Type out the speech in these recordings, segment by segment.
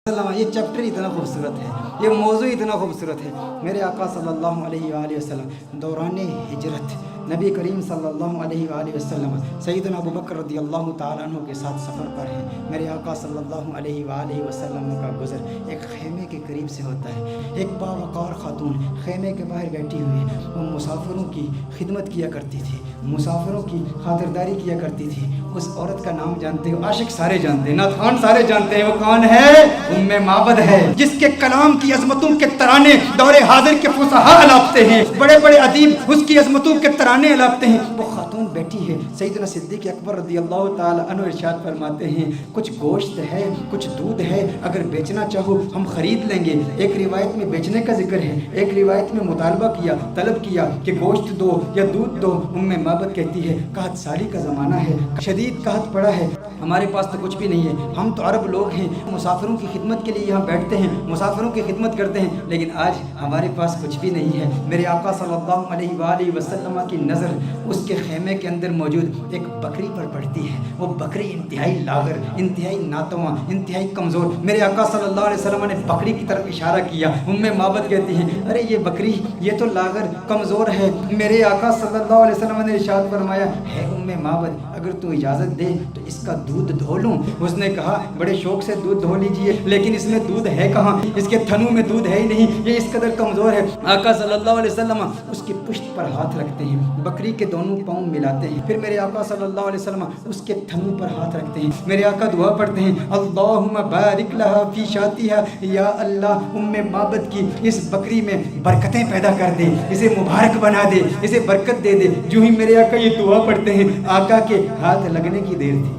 ये चैप्टर इतना खूबसूरत है, ये मौजू इतना खूबसूरत है। मेरे आका सल्लल्लाहु अलैहि वसल्लम दौरान हिजरत नबी करीम सल्लल्लाहु अलैहि वसल्लम सैयदना अबू बकर रदियल्लाहु ताला अन्हु के साथ सफ़र पर हैं। मेरे आका सल्लल्लाहु अलैहि वसल्लम का गुज़र एक खेमे के करीब से होता है। एक बावक़ार खातून खेमे के बाहर बैठी हुई है। वो मुसाफिरों की खिदमत किया करती थी, मुसाफिरों की खातिरदारी किया करती थी। उस औरत का नाम जानते हो? आशिक सारे जानते हैं, नाथखान सारे जानते हैं। वो कौन है? उम्मे माबद है, जिसके कलाम की अजमतों के तराने दौरे हाजिर के फुसहा अलापते हैं। बड़े बड़े अदीब उसकी अजमतों के तराने अलापते हैं। वो खातून बैठी है। सैयदना सिद्दीक़ अकबर रज़ियल्लाहु ताला अन्हु इरशाद फरमाते हैं, कुछ गोश्त है, कुछ दूध है, अगर बेचना चाहो हम खरीद लेंगे। एक रिवायत में बेचने का जिक्र है, एक रिवायत में मुतालबा किया, तलब किया कि गोश्त दो या दूध दो। उम्मे माबद कहती है, कहत साली का ज़माना है, शदीद कहत पड़ा है, हमारे पास तो कुछ भी नहीं है। हम तो अरब लोग हैं, मुसाफिरों की खिदमत के लिए यहाँ बैठते हैं, मुसाफिरों की खिदमत करते हैं, लेकिन आज हमारे पास कुछ भी नहीं है। मेरे आका सल्लल्लाहु अलैहि वसल्लम की नज़र उसके खेमे के अंदर मौजूद एक बकरी पर पड़ती है। वो बकरी इंतहाई लागर, इंतहाई नातवा, इंतहाई कमज़ोर। मेरे आका सल्लल्लाहु अलैहि वसल्लम ने बकरी की तरफ इशारा किया। उम्मे माबद कहती हैं, अरे ये बकरी ये तो लागर कमज़ोर है। मेरे आका सल्लल्लाहु अलैहि वसल्लम ने इरशाद फरमाया, है उम्मे माबद, अगर तू इजाज़त दे तो इसका दूध धो लूँ। उसने कहा, बड़े शौक़ से दूध धो लीजिए, लेकिन इसमें दूध है कहाँ? इसके थनों में दूध है ही नहीं, ये इस कदर कमज़ोर है। आका सल्लल्लाहु अलैहि वसल्लम उसकी पुश्त पर हाथ रखते हैं, बकरी के दोनों पाँव मिलाते हैं। फिर मेरे आका सल्लल्लाहु अलैहि वसल्लम उसके थनों पर हाथ रखते हैं। मेरे आका दुआ पढ़ते हैं, अल्लाहुम्मा बारिक लहा फी शातिहा, या अल्लाह उम्मे माबद की इस बकरी में बरकतें पैदा कर दे, इसे मुबारक बना दे, इसे बरकत दे दे। जो ही मेरे आका ये दुआ पढ़ते हैं, आका के हाथ लगने की देर थी,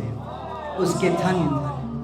उसके थन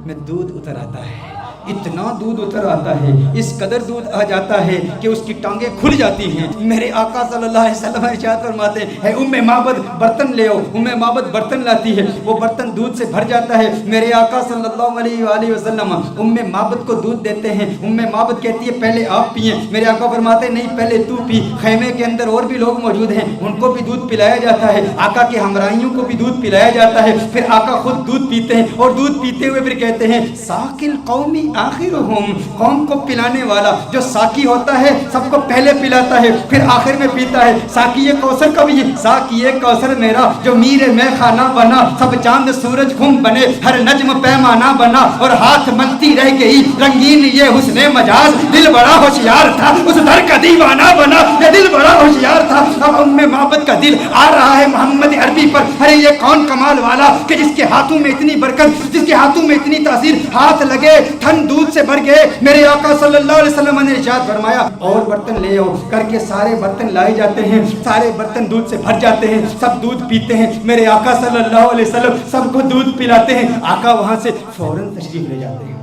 में दूध उतर आता है। इतना दूध उतर आता है, इस कदर दूध आ जाता है कि उसकी टांगें खुल जाती हैं। मेरे आका सल्लल्लाहु अलैहि वसल्लम इरशाद फरमाते हैं, उम्मे माबद बर्तन ले आओ। उम्मे माबद बर्तन लाती है, वो बर्तन दूध से भर जाता है। मेरे आका सल्लल्लाहु अलैहि वसल्लम उम्मे माबद को दूध देते हैं। उम्मे माबद कहती है, पहले आप पिए। मेरे आका फरमाते हैं, नहीं पहले तू पी। खैमे के अंदर और भी लोग मौजूद हैं, उनको भी दूध पिलाया जाता है। आका के हमराइयों को भी दूध पिलाया जाता है। फिर आका खुद दूध पीते हैं और दूध पीते हुए फिर कहते हैं, साकिल कौमी आखिरुहुम, कौम को पिलाने वाला जो साकी होता है सबको पहले पिलाता है फिर आखिर में पीता है। साकी कौसर का भी, साकी कौसर मेरा जो मीरे में खाना बना, सब चांद सूरज घुम बने, हर नज्म पैमाना बना, और हाथ मलती रह गई रंगीन ये हुस्ने मजाज। दिल बड़ा होशियार था, उस दर का दीवाना बना, ये दिल बड़ा होशियार था। अब उम्मे माबद का दिल आ रहा है मोहम्मद अरबी पर। अरे ये कौन कमाल वाला कि जिसके हाथों में इतनी बरकत, जिसके हाथों में इतनी तासीर, हाथ लगे थन दूध से भर गए। मेरे आका सल्लल्लाहु अलैहि वसल्लम ने इरशाद फरमाया, और बर्तन ले आओ करके सारे बर्तन लाए जाते हैं। सारे बर्तन दूध से भर जाते हैं, सब दूध पीते हैं। मेरे आका सल्लल्लाहु अलैहि वसल्लम सबको दूध पिलाते हैं। आका वहां से फौरन तशरीफ ले जाते हैं।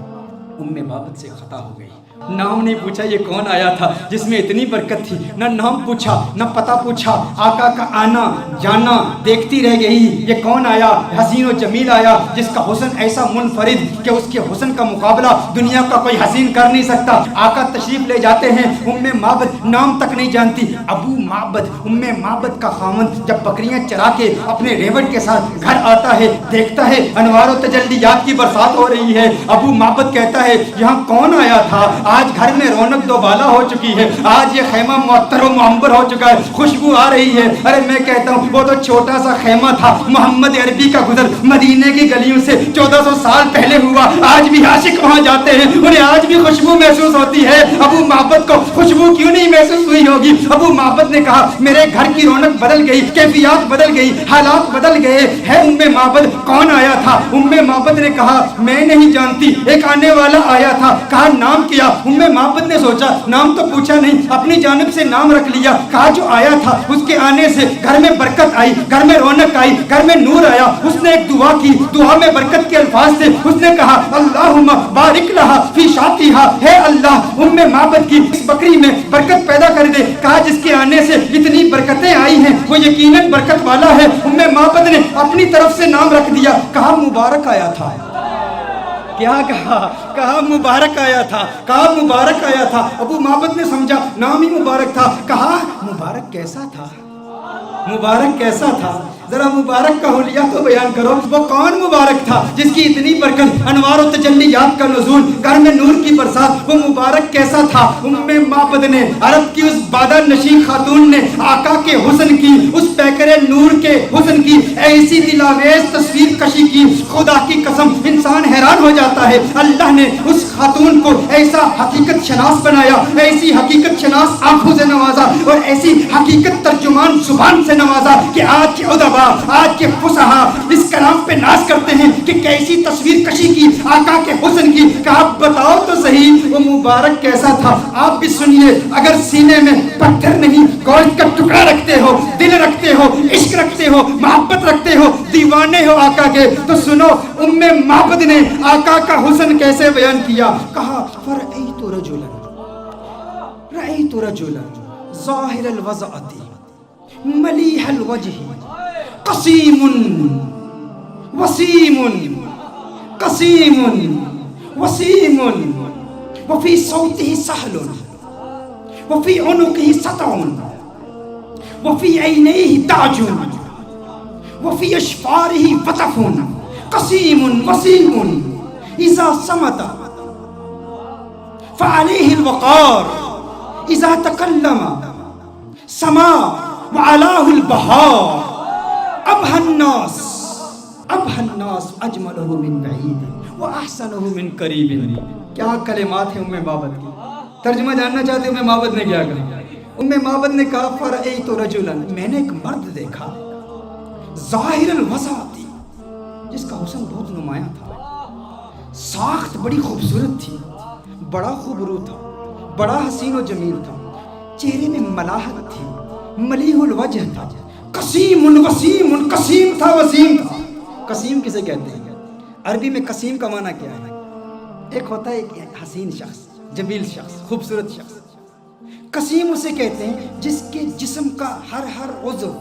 उम्मे माबद से खता हो गई, नाम नहीं पूछा ये कौन आया था जिसमें इतनी बरकत थी, ना नाम पूछा ना पता पूछा। आका का आना जाना देखती रह गई, ये कौन आया? हसीन और जमील आया जिसका हुस्न ऐसा मुनफरिद कि उसके हुस्न का मुकाबला दुनिया का कोई हसीन कर नहीं सकता। आका तशरीफ ले जाते हैं। उम्मे माबद नाम तक नहीं जानती, अबू माबद। उम्मे माबद का खामन जब बकरियां चरा के अपने रेवट के साथ घर आता है, देखता है अनवार और तजल्लियात की बरसात हो रही है। अबू माबद कहता है, यहाँ कौन आया था? आज घर में रौनक दोबाला हो चुकी है, आज ये खेमा मुअत्तर और मुअंबर हो चुका है, खुशबू आ रही है। अरे मैं कहता हूँ वो तो छोटा सा खेमा था, मोहम्मद अरबी का गुजर मदीने की गलियों से 1400 साल पहले हुआ। आज भी आशिक वहाँ जाते हैं, उन्हें आज भी खुशबू महसूस होती है। अबू माबद को खुशबू क्यों नहीं महसूस हुई होगी? अबू माबद ने कहा, मेरे घर की रौनक बदल गई, कैफियत बदल गई, हालात बदल गए। है उम्मे माबद, कौन आया था? उम्मे माबद ने कहा, मैं नहीं जानती, एक आने वाला आया था। कहा नाम किया। उम्मे माबद ने सोचा, नाम तो पूछा नहीं, अपनी जानिब से नाम रख लिया। कहा जो आया था उसके आने से घर में बरकत आई, घर में रौनक आई, घर में नूर आया। उसने एक दुआ की, दुआ में बरकत के अल्फाज थे। उसने कहा, अल्लाहुम्मा बारिक लहा फी शातिहा, है अल्लाह उम्मे माबद की इस बकरी में बरकत पैदा कर दे। कहा जिसके आने से इतनी बरकतें आई हैं वो यकीनन बरकत वाला है। उम्मे माबद ने अपनी तरफ से नाम रख दिया। कहा मुबारक आया था। क्या कहा? कहा मुबारक आया था, कहा मुबारक आया था। अबू माबद ने समझा नाम ही मुबारक था। कहा मुबारक कैसा था? मुबारक कैसा था? ذرا مبارک کا حلیہ تو بیان کرو، وہ کون مبارک تھا جس کی اتنی برکت، انوار و تجلیات کا نزول، گھر میں نور کی برسات، وہ مبارک کیسا تھا؟ معبد نے، عرب کی اس بادہ نشین خاتون نے آقا کے حسن کی، اس پیکر نور کے حسن کی ایسی دلاویز تصویر کشی کی، خدا کی قسم انسان حیران ہو جاتا ہے۔ اللہ نے اس خاتون کو ایسا حقیقت شناس بنایا، ایسی حقیقت شناس آنکھوں سے نوازا اور ایسی حقیقت ترجمان زبان سے نوازا کہ آج کے ادبا، آج کے فصحا اس کلام پہ ناز کرتے ہیں کہ کیسی تصویر کشی کی آقا کے حسن کی، کہ آپ بتاؤ تو صحیح وہ مبارک کیسا تھا۔ آپ بھی سنیے، اگر سینے میں پتھر نہیں گوشت کا ٹکڑا رکھتے ہو، دل رکھتے ہو، عشق رکھتے ہو، محبت رکھتے ہو، دیوانے ہو آقا کے، تو سنو معبد نے آقا کا حسن کیسے بیان کیا۔ کہا فرأیت رجلا ظاہر الوضعۃ ملیح الوجہ قسیم وسیم قسیم وسیم وفی صوتہ سہل وفی عنقہ سطع وفی عینیہ تاج وفی اشفارہ وطف قسیم وسیم اذا صمت فعلیہ الوقار اذا تکلم سما وعلاه البهار ابهى الناس اجمله من بعید واحسنه من قریب۔ کیا کلمات ہیں معبد کی، ترجمہ جاننا چاہتے ہیں معبد نے کیا کہا؟ معبد نے کہا فرأیت رجلا، میں نے ایک مرد دیکھا، ظاہر الوضعۃ، جس کا حسن بہت نمایاں تھا، ساخت بڑی خوبصورت تھی، بڑا خوبرو تھا، بڑا حسین و جمیل تھا، چہرے میں ملاحت تھی، ملیح الوجہ تھا، قسیم وسیم، قسیم تھا وسیم تھا۔ قسیم کسے کہتے ہیں؟ عربی میں قسیم کا معنی کیا ہے؟ ایک ہوتا ہے ایک حسین شخص، جمیل شخص، خوبصورت شخص۔ قسیم اسے کہتے ہیں جس کے جسم کا ہر عضو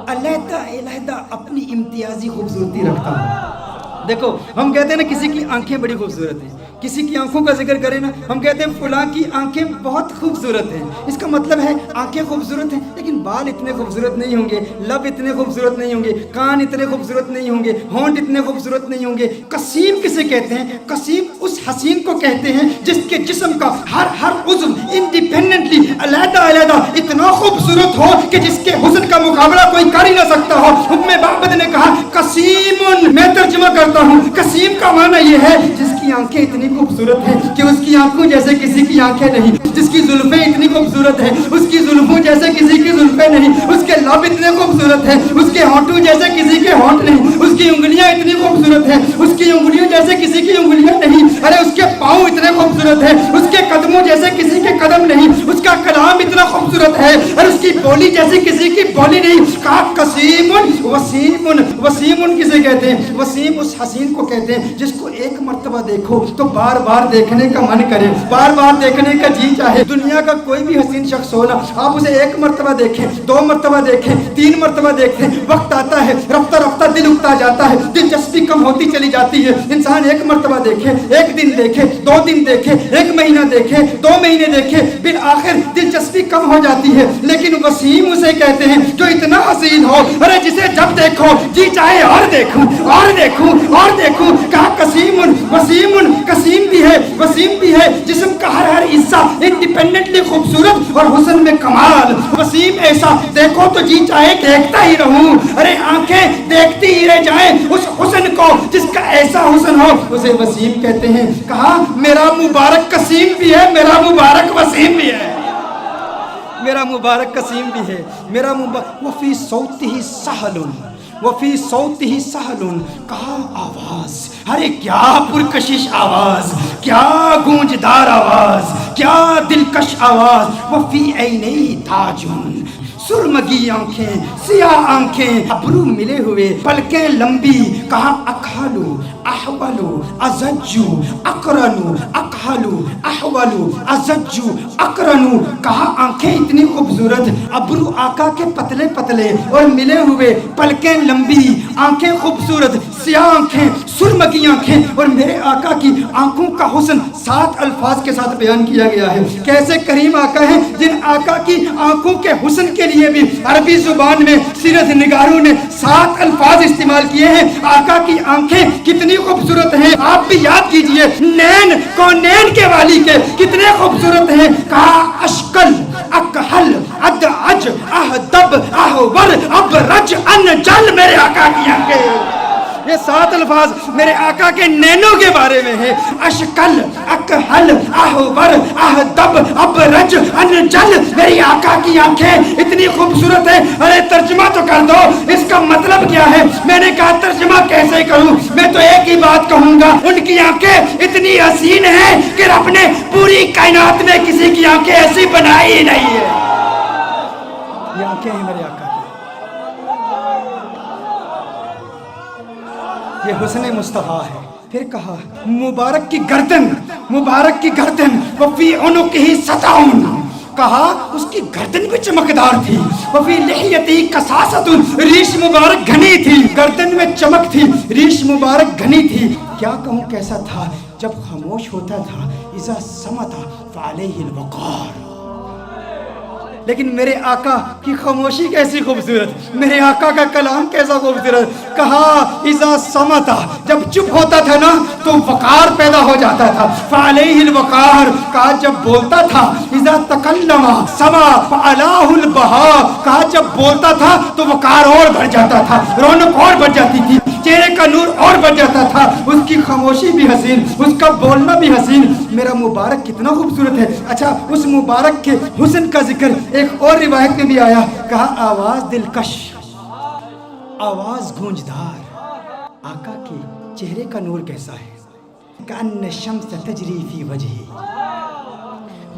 علیحدہ علیحدہ اپنی امتیازی خوبصورتی رکھتا ہے۔ دیکھو ہم کہتے ہیں نا کسی کی آنکھیں بڑی خوبصورت ہیں، کسی کی آنکھوں کا ذکر کریں نا ہم کہتے ہیں فلاں کی آنکھیں بہت خوبصورت ہیں، اس کا مطلب ہے آنکھیں خوبصورت ہیں لیکن بال اتنے خوبصورت نہیں ہوں گے، لب اتنے خوبصورت نہیں ہوں گے، کان اتنے خوبصورت نہیں ہوں گے، ہونٹ اتنے خوبصورت نہیں ہوں گے۔ قسیم کسے کہتے ہیں؟ قسیم اس حسین کو کہتے ہیں جس کے جسم کا ہر عضو انڈیپینڈنٹلی علیحدہ علیحدہ اتنا خوبصورت ہو کہ جس کے حسن کا مقابلہ کوئی کر ہی نہ سکتا ہو۔ معبد نے کہا قسیم، میں ترجمہ کرتا ہوں، قسیم کا معنی یہ ہے جس کی آنکھیں اتنی خوبصورت ہیں کہ اس کی آنکھوں جیسے کسی کی آنکھیں نہیں، جس کی زلفیں اتنی خوبصورت ہیں اس کی زلفوں جیسے کسی کی زلفیں نہیں، اس کے لب اتنے خوبصورت ہیں اس کے ہونٹوں جیسے کسی کے ہونٹ نہیں، اس کی انگلیاں اتنی خوبصورت ہیں اس کی انگلیوں جیسے کسی کی انگلیاں نہیں، ارے اس کے پاؤں اتنے خوبصورت ہیں اس کے قدموں جیسے کسی کے قدم نہیں، اس کا کلام اتنا خوبصورت ہے اور اس کی بولی جیسی کسی کی بولی نہیں۔ کہا قسیم وسیم، وسیم کسے کہتے ہیں؟ وسیم اس حسین کو کہتے ہیں جس کو ایک مرتبہ دیکھو تو بار بار دیکھنے کا من کرے، بار بار دیکھنے کا جی چاہے۔ دنیا کا کوئی بھی حسین شخص ہو نا، آپ اسے ایک مرتبہ دیکھیں، دو مرتبہ دیکھیں، تین مرتبہ دیکھیں، وقت آتا ہے رفتہ رفتہ دل اکتا جاتا ہے، دلچسپی کم ہوتی چلی جاتی ہے۔ انسان ایک مرتبہ دیکھے، ایک دن دیکھے، دو دن دیکھے، ایک مہینہ دیکھے، دو مہینے دیکھے، بالآخر دلچسپی کم ہو جاتی ہے۔ لیکن وسیم اسے کہتے ہیں جو اتنا حسین ہو، ارے جسے جب دیکھو جی چاہے اور دیکھوں اور دیکھوں اور دیکھوں۔ کہا قسیم وسیم، قسیم بھی ہے وسیم بھی ہے، جسم کا ہر حصہ انڈیپینڈنٹلی خوبصورت اور حسن میں کمال۔ وسیم ایسا دیکھو تو جی چاہے دیکھتا ہی رہوں، ارے آنکھیں دیکھتی ہی رہ جائیں اس حسن کو جس کا ایسا حسن ہو، اسے وسیم کہتے ہیں۔ کہا میرا مبارک قسیم بھی ہے، میرا مبارک وسیم بھی ہے، میرا مبارک قسیم بھی ہے، میرا مبارک وفی صوتہ سہل، وفی صوتہ سہل، کہا آواز، ارے کیا پرکشش آواز، کیا گونجدار آواز، کیا دلکش آواز۔ وفی عینیہ تاج، سرمگی آنکھیں، سیاہ آنکھیں، ابرو ملے ہوئے، پلکیں لمبی۔ کہا اکحلو احولو ازجو اقرنو، اکحلو احولو ازجو اقرنو۔ کہا آنکھیں اتنی خوبصورت، ابرو آقا کے پتلے پتلے اور ملے ہوئے، پلکیں لمبی، آنکھیں خوبصورت، سیاہ آنکھیں، سرمگی آنکھیں، اور میرے آقا کی آنکھوں کا حسن 7 الفاظ کے ساتھ بیان کیا گیا ہے۔ کیسے کریم آقا ہیں جن آقا کی آنکھوں کے حسن کے لیے लिए भी अरबी जुबान में सीरत निगारों ने 7 अल्फाज इस्तेमाल किए हैं। आका की आंखें कितनी खूबसूरत हैं, आप भी याद कीजिए। नैन कौनैन के वाली के कितने खूबसूरत हैं। कहा अशकल, अकहल, अदअज, अहदब, अहवर, अबरज, अनजल, मेरे आका की आंखें। ये 7 अल्फाज मेरे आका के नैनों के बारे में है। अशकल, अकहल, अहवर, अहदब, अबरज, अनजल, मेरी आका की आंखें इतनी खूबसूरत है। अरे तर्जुमा तो कर दो, इसका मतलब क्या है। मैंने कहा तर्जुमा कैसे करूं, मैं तो एक ही बात कहूंगा, उनकी आंखें इतनी हसीन हैं कि रब ने पूरी कायनात में किसी की आंखें ऐसी बनाई ही नहीं है। ये आंखें हैं मेरे आका, ये हुस्न मुस्तफा है। फिर कहा मुबारक की गर्दन, मुबारक की गर्दन, वफी उनुक़िही सताउन, कहा उसकी गर्दन भी चमकदार थी। वफी लिहियती कसासतुन, रीश मुबारक घनी थी, गर्दन में चमक थी, रीश मुबारक घनी थी। क्या कहूँ कैसा था, जब खामोश होता था, इज़ा समता फ़अलैहिल वक़ार। लेकिन मेरे आका की खामोशी कैसी खूबसूरत, मेरे आका का कलाम कैसा खूबसूरत। कहा इज़ा समता, जब चुप होता था ना तो वक़ार पैदा हो जाता था। फ़अलैहिल वक़ार, कहा जब बोलता था, इज़ा तकल्लमा समा फ़अलाहुल बहा, कहा जब बोलता था तो वक़ार और बढ़ जाता था, रौनक और बढ़ जाती थी, चेहरे का नूर और बढ़ जाता था। उसकी खामोशी भी हसीन, उसका बोलना भी हसीन। मेरा मुबारक कितना खूबसूरत है। अच्छा, उस मुबारक के हुस्न का जिक्र एक और रिवायत में भी आया। कहा आवाज दिलकश, आवाज गूंजदार। आका के चेहरे का नूर कैसा है, कअन्न शम्स तजरी फी वजही,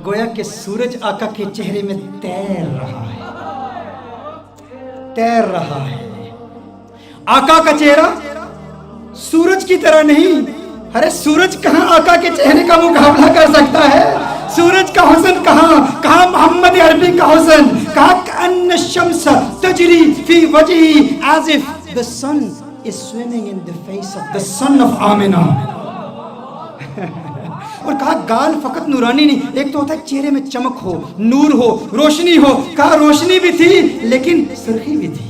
गोया के सूरज आका के चेहरे में तैर रहा है, तैर रहा है। आका का चेहरा सूरज की तरह नहीं। अरे सूरज कहाँ आका के चेहरे का मुकाबला कर सकता है। सूरज का हुस्न कहाँ, कहाँ मोहम्मद अरबी का हुस्न, कहाँ कअन्न शम्स तजरी फी वजही as if the sun is swimming in the face of the sun of Amina. और कहा गाल फकत नूरानी नहीं, एक तो होता है चेहरे में चमक हो, नूर हो, रोशनी हो। कहा रोशनी भी थी लेकिन सुर्खी भी थी,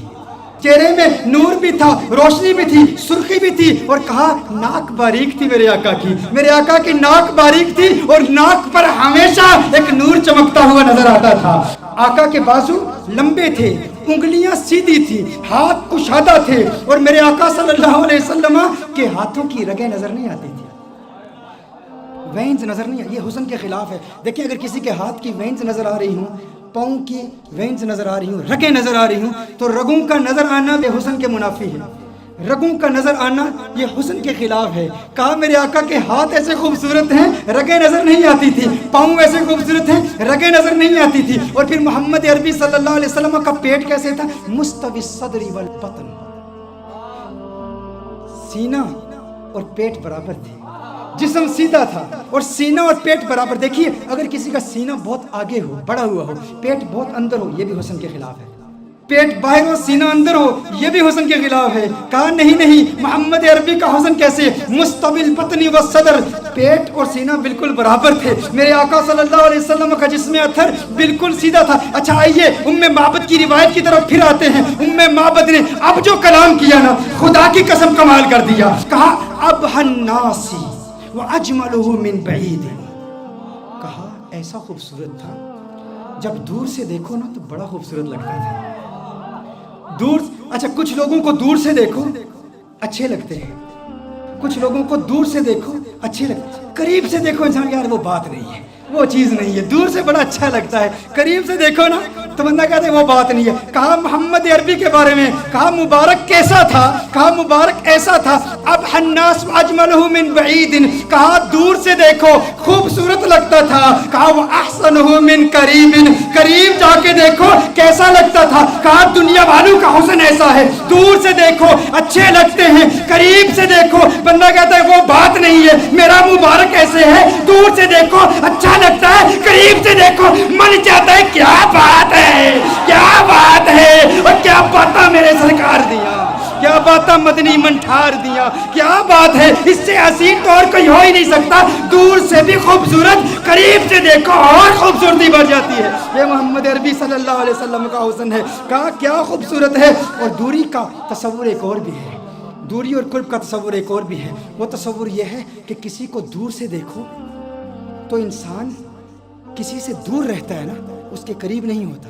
चेहरे में नूर भी था, रोशनी भी थी, सुर्खी भी थी। और कहा नाक बारीक थी मेरे आका की, मेरे आका की नाक बारीक थी और नाक पर हमेशा एक नूर चमकता हुआ नजर आता था। आका के बाजू लंबे थे, उंगलियां सीधी थी, हाथ कुशादा थे, और मेरे आका सल्लल्लाहु अलैहि वसल्लम के हाथों की रगें नजर नहीं आती थी, वेन्स नजर नहीं। ये हुस्न के खिलाफ है। देखिए अगर किसी के हाथ की वेन्स नजर आ रही हूँ, पाँव की वेन्स नजर आ रही हूँ, रगें नजर आ रही हूँ, तो रगों का नजर आना ये हुस्न के मुनाफी है। रगों का नजर आना ये हुस्न के खिलाफ है। कहा मेरे आका के हाथ ऐसे खूबसूरत हैं, रगें नजर नहीं आती थी, पाँव ऐसे खूबसूरत हैं, रगें नजर नहीं आती थी। और फिर मोहम्मद अरबी सल्लल्लाहु अलैहि वसल्लम का पेट कैसे था, मुस्तवी सदरी वल बतन, सीना और पेट बराबर थे, जिस्म सीधा था और सीना और पेट बराबर। देखिए अगर किसी का सीना बहुत आगे हो, बड़ा हुआ हो, पेट बहुत अंदर हो, ये भी हुस्न के खिलाफ है। पेट बाहर हो, सीना अंदर हो, ये भी हुस्न के खिलाफ है। कहा नहीं नहीं, मोहम्मद अरबी का हुस्न कैसे, मुस्तविल बतनी व सदर, पेट और सीना बिल्कुल बराबर थे। मेरे आका सल्लल्लाहु अलैहि वसल्लम का जिस्म अथर बिल्कुल सीधा था। अच्छा आइए उम्मे माबद की रिवायत की तरफ फिर आते हैं। उम्मे माबद ने अब जो कलाम किया ना, खुदा की कसम कमाल कर दिया। कहा अब हन्नासी व अजमलहु मिन बईद, कहा ऐसा खूबसूरत था जब दूर से देखो ना तो बड़ा खूबसूरत लगता था। दूर, अच्छा कुछ लोगों को दूर से देखो अच्छे लगते हैं, कुछ लोगों को दूर से देखो अच्छे लगते, करीब से देखो इंसान यार वो बात नहीं है, वो चीज़ नहीं है। दूर से बड़ा अच्छा लगता है, करीब से देखो ना तो बंदा कहते हैं वो बात नहीं है। कहा मोहम्मद अरबी के बारे में, कहा मुबारक कैसा था, कहा मुबारक ऐसा था। अब हन्नास अजमलहु मिन बईदिन, कहा दूर से देखो खूबसूरत लगता था। कहा वो अहसनुहु मिन करीबिन, करीब जाके देखो कैसा लगता था। कहा दुनिया वालों का हुस्न ऐसा है, दूर से देखो अच्छे लगते हैं, करीब से देखो बंदा कहता है वो बात नहीं है। मेरा मुबारक ऐसे है, दूर से देखो अच्छा लगता है, करीब से देखो मन चाहता है क्या बात है, क्या बात है, और क्या पता मेरे सरकार दिया, کیا باتاں مدنی منٹھار دیا، کیا بات ہے، اس سے حسین تو اور کوئی ہو ہی نہیں سکتا، دور سے بھی خوبصورت، قریب سے دیکھو اور خوبصورتی بڑھ جاتی ہے۔ یہ محمد عربی صلی اللہ علیہ وسلم کا حسن ہے، کہا کیا خوبصورت ہے۔ اور دوری کا تصور ایک اور بھی ہے، دوری اور قرب کا تصور ایک اور بھی ہے، وہ تصور یہ ہے کہ کسی کو دور سے دیکھو تو انسان کسی سے دور رہتا ہے نا، اس کے قریب نہیں ہوتا،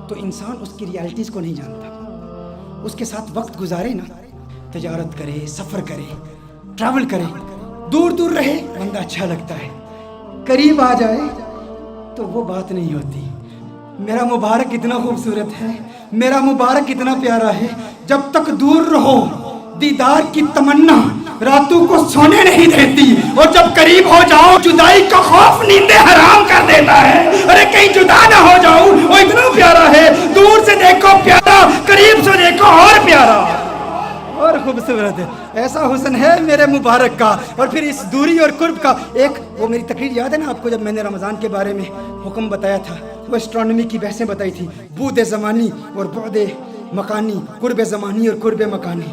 تو انسان اس کی ریالٹیز کو نہیں جانتا، اس کے ساتھ وقت گزارے نا، تجارت کرے، سفر کرے، ٹریول کرے، دور دور رہے بندہ اچھا لگتا ہے، قریب آ جائے تو وہ بات نہیں ہوتی۔ میرا مبارک اتنا خوبصورت ہے، میرا مبارک اتنا پیارا ہے، جب تک دور رہو دیدار کی تمنا راتوں کو سونے نہیں دیتی، اور جب قریب ہو جاؤ جدائی کا خوف نیندیں حرام کر دیتا ہے۔ ارے کہیں جدا نہ ہو جاؤ، وہ اتنا پیارا ہے، دور سے دیکھو پیارا، قریب سے دیکھو اور پیارا اور خوبصورت ہے۔ ایسا حسن ہے میرے مبارک کا۔ اور پھر اس دوری اور قرب کا ایک، وہ میری تقریر یاد ہے نا آپ کو، جب میں نے رمضان کے بارے میں حکم بتایا تھا، وہ اسٹرانومی کی بحثیں بتائی تھی، بعد زمانی اور بعد مکانی، قرب زمانی اور قرب مکانی۔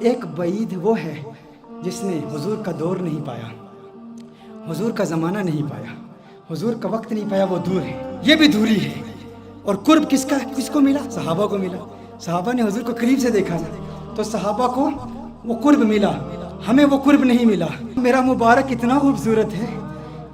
ایک بعید وہ ہے جس نے حضور کا دور نہیں پایا، حضور کا زمانہ نہیں پایا، حضور کا وقت نہیں پایا، وہ دور ہے، یہ بھی دوری ہے۔ اور قرب کس کو ملا؟ صحابہ کو ملا، صحابہ نے حضور کو قریب سے دیکھا تھا، تو صحابہ کو وہ قرب ملا، ہمیں وہ قرب نہیں ملا۔ میرا مبارک اتنا خوبصورت ہے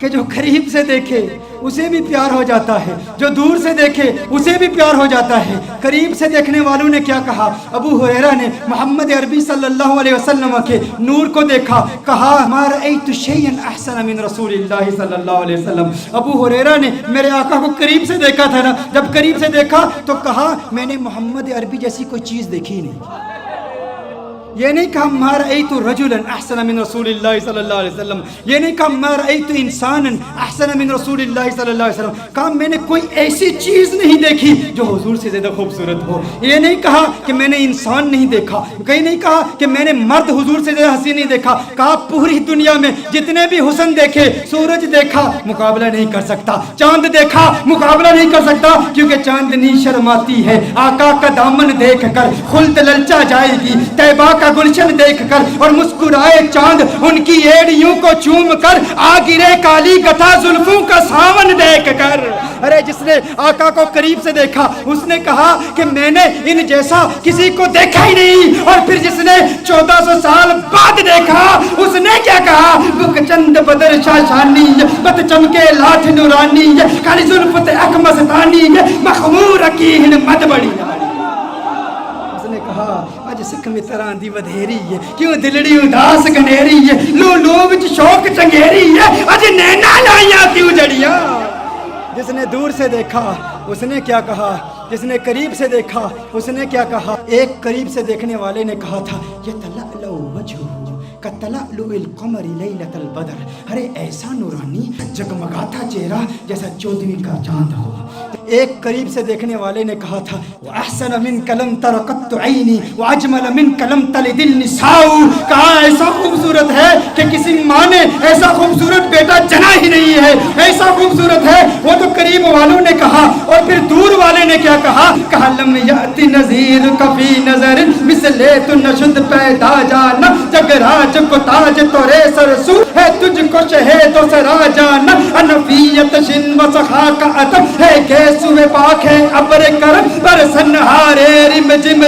کہ جو قریب سے دیکھے اسے بھی پیار ہو جاتا ہے، جو دور سے دیکھے اسے بھی پیار ہو جاتا ہے۔ قریب سے دیکھنے والوں نے کیا کہا؟ ابو ہریرہ نے محمد عربی صلی اللہ علیہ وسلم کے نور کو دیکھا، کہا ما رأیت شیئا احسن من رسول اللہ صلی اللہ علیہ وسلم۔ ابو ہریرہ نے میرے آقا کو قریب سے دیکھا تھا نا، جب قریب سے دیکھا تو کہا میں نے محمد عربی جیسی کوئی چیز دیکھی ہی نہیں۔ یہ نہیں کہا ما رأیت رجلا احسن من رسول اللہ صلی اللہ علیہ وسلم، یہ نہیں کہا ما رأیت انسانا احسن من رسول اللہ صلی اللہ علیہ وسلم، کہا میں نے کوئی ایسی چیز نہیں دیکھی جو حضور سے زیادہ خوبصورت ہو۔ یہ نہیں کہا کہ میں نے انسان نہیں دیکھا، کہیں نہیں کہا کہ میں نے مرد حضور سے زیادہ حسین نہیں دیکھا، کہا پوری دنیا میں جتنے بھی حسن دیکھے، سورج دیکھا مقابلہ نہیں کر سکتا، چاند دیکھا مقابلہ نہیں کر سکتا، کیونکہ چاندنی شرماتی ہے آقا کا دامن دیکھ کر، خلد للچا جائے گی طیبہ کا گلشن دیکھ کر، اور مسکرائے چاند ان کی ایڑیوں کو چوم کر، آ گرے کالی گتھا زلفوں کا ساون دیکھ کر۔ ارے جس نے آقا کو قریب سے دیکھا اس نے کہا کہ میں نے ان جیسا کسی کو دیکھا ہی نہیں، اور پھر جس نے 1400 سال بعد دیکھا اس نے کیا کہا؟ بک چند بدر شاشانی، بت چمکے لاٹھ نورانی، کالی زلفت اکمستانی، مخمور اکیہن مد بڑی۔ اس نے کہا اج سکھ متراں دی ودھیری ہے، کیوں دلڑی اداس گنیری ہے، لو لو وچ شوق چنگیری ہے، اج نینا لائیاں کیوں جڑیاں۔ جس نے دور سے دیکھا اس نے کیا کہا، جس نے قریب سے دیکھا اس نے کیا کہا؟ ایک قریب سے دیکھنے والے نے کہا تھا یتلألؤ وجهه کتلألؤ القمر لیلۃ البدر، ارے ایسا نورانی جگمگاتا چہرہ جیسا 14ویں کا چاند ہو۔ ایک قریب سے دیکھنے والے نے کہا تھا وَأَحْسَنَ مِنْكَ لَمْ تَرَ قَطُّ عَيْنِي وَأَجْمَلَ مِنْكَ لَمْ تَلِدِ النِّسَاءُ، کہا ایسا خوبصورت ہے کہ کسی ماں نے ایسا خوبصورت بیٹا جنا ہی نہیں ہے، ایسا خوبصورت ہے۔ وہ تو قریب والوں نے کہا، اور پھر دور والے نے کیا کہا؟ کہا لم یأتی نذیر کفی نظر مثل تو نشد پیدا جانا، جگ راج کو تاج تورے سرسو ہے، تجھ کو شہد و سرا جانا، انفیت شن و سخا کا عطب ہے، گیسوے پاک ہے ابر کرم برسن ہارے رم جم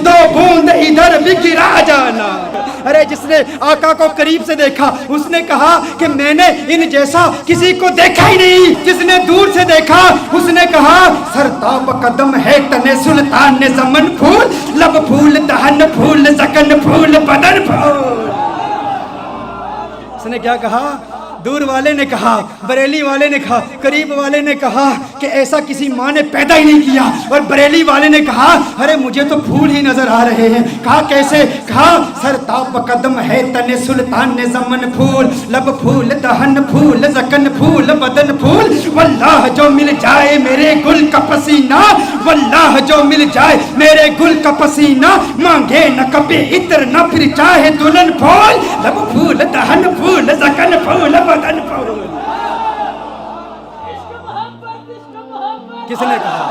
دو بوند ادھر بھی گرا جانا۔ ارے جس نے آقا کو قریب سے دیکھا اس نے کہا کہ میں نے ان جیسا کسی کو دیکھا ہی نہیں۔ جس نے دور سے دیکھا اس نے کہا سرتاب قدم ہے تن سلطان زمن، پھول لب پھول دہن پھول زکن پھول بدن پھول۔ اس نے کیا کہا؟ دور والے نے کہا، بریلی والے نے کہا، قریب والے نے کہا کہ ایسا کسی ماں نے پیدا ہی نہیں کیا، اور بریلی والے نے کہا ارے مجھے تو پھول ہی نظر آ رہے ہیں۔ کہا کیسے؟ کہا سرتاب قدم ہے تن سلطان زمن، پھول لب پھول دہن پھول زکن پھول بدن پھول، واللہ جو مل جائے میرے گل کا پسینہ، واللہ جو مل جائے میرے گل کا پسینہ، مانگے نہ کبھی عطر نہ پھر چاہے دلہن، پھول لب پھول دہن پھول زکن پھول بدن پھول۔ کس نے کہا؟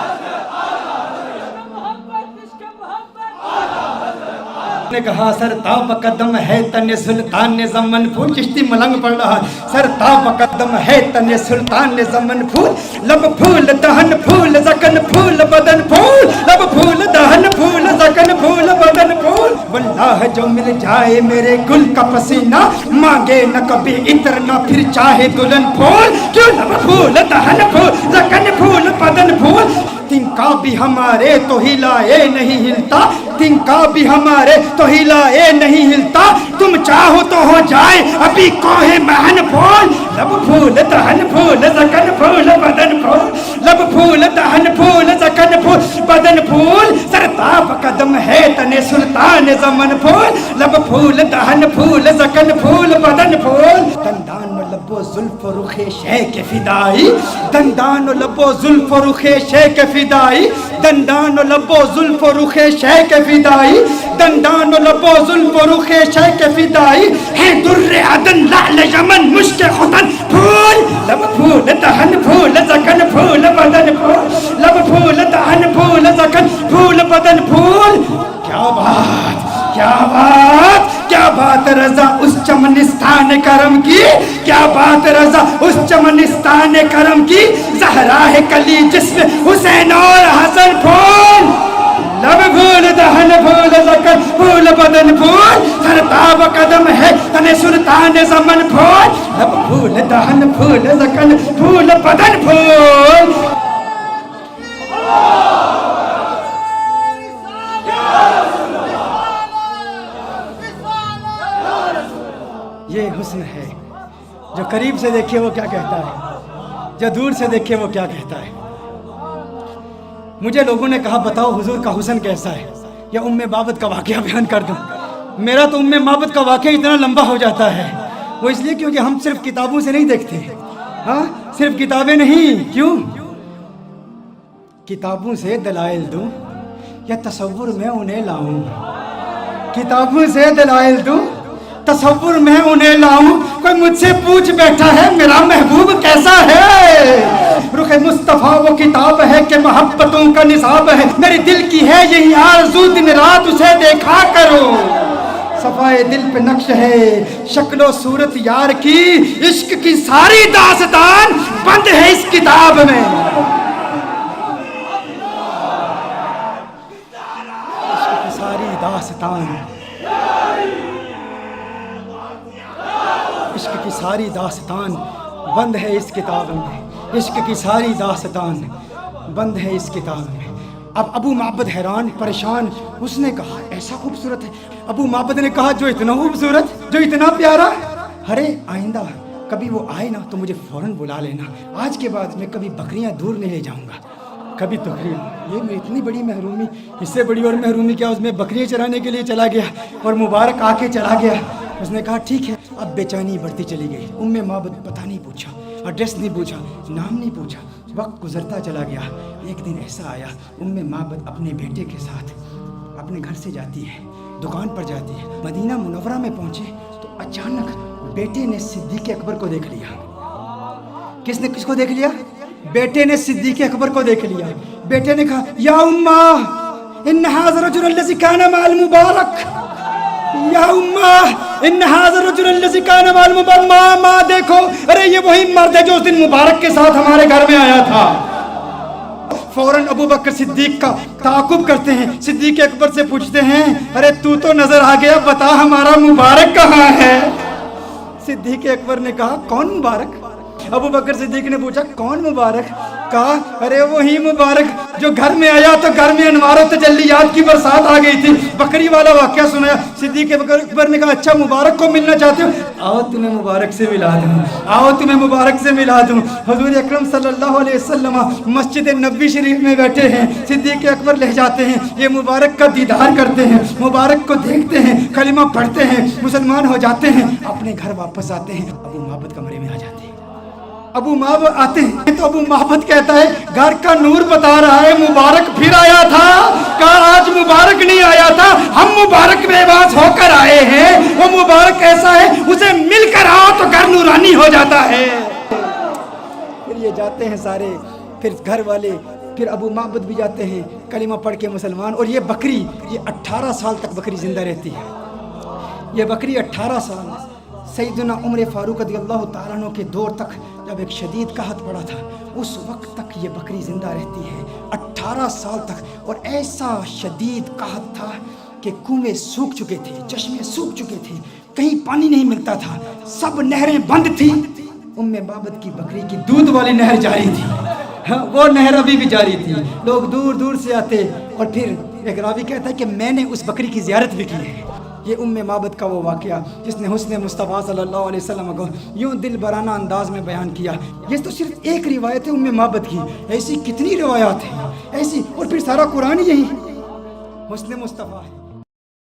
उसने कहा सर ताब कदम है तन्ने सुल्तान ने जमन फूल, चिश्ती मलंग पढ़ रहा, सर ताब कदम है तन्ने सुल्तान ने जमन फूल, लब फूल दहन फूल जकन फूल बदन फूल, लब फूल दहन फूल जकन फूल बदन फूल, वल्लाह जो मिल जाए मेरे गुल का पसीना, मांगे न कभी इत्र न फिर चाहे दुल्हन फूल, क्यों लब फूल दहन फूल जकन फूल बदन फूल, तिनका भी हमारे तो हिलाए नहीं हिलता, तिनका भी हमारे तो हिलाए नहीं हिलता, तुम चाहो तो हो जाए अभी कोहे महन फूल, लब फूल दहन फूल जकन फूल बदन फूल, लब फूल दहन फूल जकन फूल बदन फूल, सरताब कदम है तने सुल्तान जमन फूल, लब फूल दहन फूल जकन फूल बदन फूल, दंदान लबो जुल्फ रुखे शे के फिदाई, दंदान लबो जुल्फ रुखे शे के फिदाई, दंदान लबो जुल्फ रुखे शे के फिदाई, दंदान लबो जुल्फ रुखे शे के फिदाई, है दुर्रे अदन लाल यमन मुश्क खुतन फूल, लब फूल दहन फूल जकन फूल बदन फूल, लब फूल दहन फूल जकन फूल बदन फूल, क्या बात क्या बात क्या बात रजा उस चमनिस्तान करम की, क्या बात रजा उस चमनिस्तान करम की, ज़हरा है कली जिसमें हुसैन और हसन फूल, लब फूल दहन फूल जकन फूल बदन फूल, सरताब कदम है तने सुल्तान ज़मन फूल, लब फूल दहन फूल जकन फूल बदन फूल। ये हुस्न है, जो करीब से देखे वो क्या कहता है, जो दूर से देखे वो क्या कहता है। मुझे लोगों ने कहा बताओ हुजूर का हुस्न कैसा है, या उम्मे माबद का वाक़या बयान कर दूं। मेरा तो उम्मे माबद का वाक़या इतना लंबा हो जाता है, वो इसलिए क्योंकि हम सिर्फ किताबों से नहीं देखते। हाँ, सिर्फ किताबें नहीं, क्यों? किताबों से दलाइल दूं या तसव्वुर में उन्हें लाऊं, किताबों से दलाइल दूं तसव्वुर में उन्हें लाऊं। कोई मुझसे पूछ बैठा है मेरा महबूब कैसा है, रुखे मुस्तफ़ा वो किताब है कि मोहब्बतों का निसाब है, मेरे दिल की है यही आरज़ू दिन रात उसे देखा करो, सफ़ाए दिल पे नक्श है शक्लो सूरत यार की, इश्क की सारी दास्तान बंद है इस किताब में, इश्क की सारी दास्तान, इश्क की सारी दास्तान बंद है इस किताब में, इश्क की सारी दास्तान बंद है इस किताब में। अब अबू माबद हैरान परेशान, उसने कहा ऐसा खूबसूरत है। अबू माबद ने कहा जो इतना खूबसूरत, जो इतना प्यारा, अरे आइंदा कभी वो आए ना तो मुझे फौरन बुला लेना, आज के बाद मैं कभी बकरियां दूर नहीं ले जाऊंगा, कभी तो ये मैं इतनी बड़ी महरूमी, इससे बड़ी और महरूमी क्या, उसमें बकरियां चराने के लिए चला गया और मुबारक आके चला गया। उसने कहा ठीक है। अब बेचैनी बढ़ती चली गई, उम्मे माबद पता नहीं पूछा, एड्रेस नहीं पूछा, नाम नहीं पूछा, वक्त गुजरता चला गया। एक दिन ऐसा आया, उम्मे माबद अपने बेटे के साथ अपने घर से जाती है, दुकान पर जाती है, मदीना मुनव्वरा में पहुंचे तो अचानक बेटे ने सिद्दीक़ अकबर को देख लिया। किसने किसको देख लिया? बेटे ने सिद्दीक़ अकबर को देख लिया। बेटे ने कहा या उम्मा इन हाज़ा रजुल लज़ी काना माल मुबारक, या उम्मा इन हाज़ा रजुल लज़ी काना माल मुबारक, माँ देखो, अरे ये वही मर्द है जो उस दिन मुबारक के साथ हमारे घर में आया था। फौरन अबू बकर सिद्दीक का ताकुब करते हैं, सिद्दीक़ अकबर से पूछते हैं अरे तू तो नजर आ गया, बता हमारा मुबारक कहाँ है? सिद्दीक़ अकबर ने कहा कौन मुबारक? अबू बकर सिद्दीक ने पूछा कौन मुबारक? कहा अरे वही मुबारक जो घर में आया तो घर में अनवार और तजल्लियात की बरसात आ गई थी। बकरी वाला वाक़या सुनाया। सिद्दीक़ अकबर ने कहा अच्छा मुबारक को मिलना चाहते हो, आओ तुम्हें मुबारक से मिला दूं, आओ तुम्हें मुबारक से मिला दूं। हुज़ूर अकरम सल्लल्लाहु अलैहि वसल्लम मस्जिद नबवी शरीफ में बैठे हैं, सिद्दीक़ अकबर ले जाते हैं, ये मुबारक का दीदार करते हैं, मुबारक को देखते हैं, कलिमा पढ़ते हैं, मुसलमान हो जाते हैं, अपने घर वापस आते हैं, अबू माबद कमरे में आ जाते हैं। अबू माबद आते हैं तो अबू माबद कहता है घर का नूर बता रहा है मुबारक फिर आया था। कहा आज मुबारक नहीं आया था, हम मुबारक बेवास होकर आए हैं। वो मुबारक ऐसा है उसे मिलकर आओ तो घर नूरानी हो जाता है। फिर ये जाते हैं सारे, फिर घर वाले پھر ابو معبد بھی جاتے ہیں کلمہ پڑھ کے مسلمان. اور یہ بکری یہ 18 سال تک بکری زندہ رہتی ہے. یہ بکری 18 سال سیدنا عمر فاروق رضی اللہ تعالیٰ عنہ کے دور تک جب ایک شدید قحط پڑا تھا اس وقت تک یہ بکری زندہ رہتی ہے 18 سال تک. اور ایسا شدید قحط تھا کہ کنویں سوکھ چکے تھے, چشمے سوکھ چکے تھے, کہیں پانی نہیں ملتا تھا, سب نہریں بند تھیں. معبد کی بکری کی دودھ والی نہر جاری تھی, وہ نہر ابھی بھی جاری تھی. لوگ دور دور سے آتے. اور پھر ایک راوی کہتا ہے کہ میں نے اس بکری کی زیارت بھی کی ہے. یہ معبد کا وہ واقعہ جس نے حسن مصطفیٰ صلی اللہ علیہ وسلم کو یوں دل برانہ انداز میں بیان کیا. یہ تو صرف ایک روایت ہے معبد کی, ایسی کتنی روایات ہیں ایسی. اور پھر سارا قرآن یہی حسن مصطفیٰ ہے.